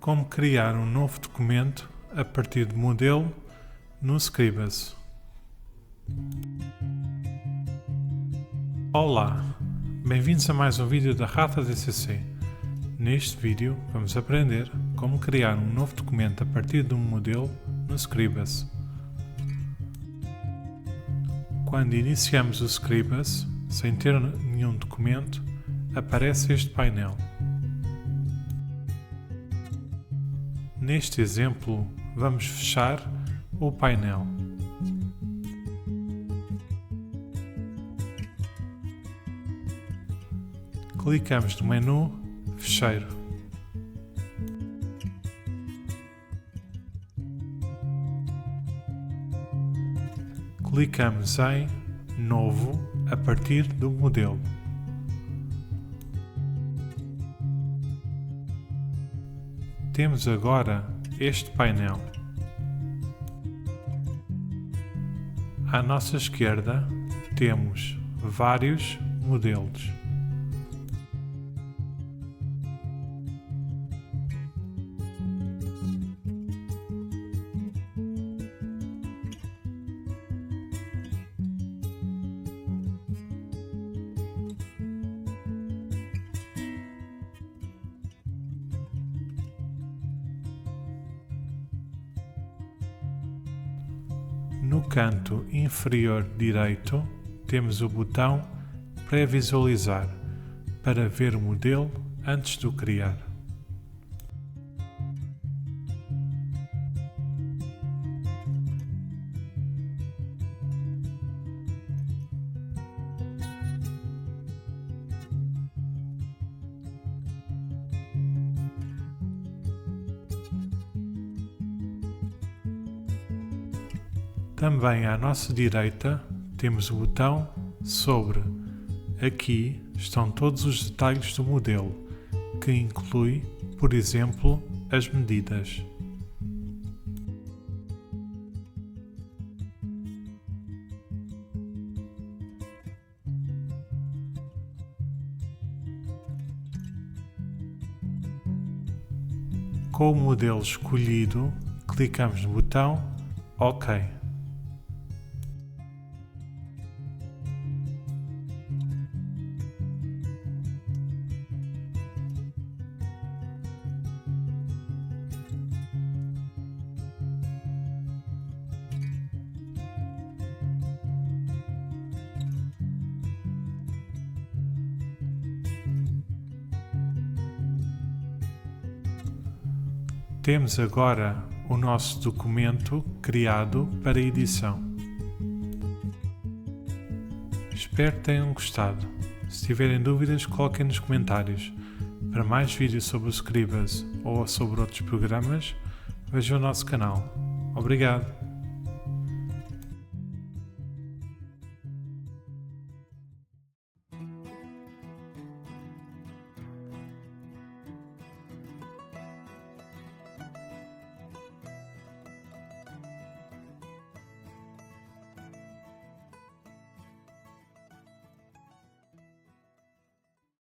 Como criar um novo documento a partir de modelo no Scribus. Olá, bem-vindos a mais um vídeo da Rata DCC. Neste vídeo vamos aprender como criar um novo documento a partir de um modelo no Scribus. Quando iniciamos o Scribus, sem ter nenhum documento, aparece este painel. Neste exemplo, vamos fechar o painel. Clicamos no menu Fecheiro. Clicamos em Novo a partir do modelo. Temos agora este painel. À nossa esquerda temos vários modelos. No canto inferior direito, temos o botão Pré-visualizar para ver o modelo antes de o criar. Também à nossa direita temos o botão Sobre. Aqui estão todos os detalhes do modelo, que inclui, por exemplo, as medidas. Com o modelo escolhido, clicamos no botão OK. Temos agora o nosso documento criado para edição. Espero que tenham gostado. Se tiverem dúvidas, coloquem nos comentários. Para mais vídeos sobre o Scribus ou sobre outros programas, vejam o nosso canal. Obrigado!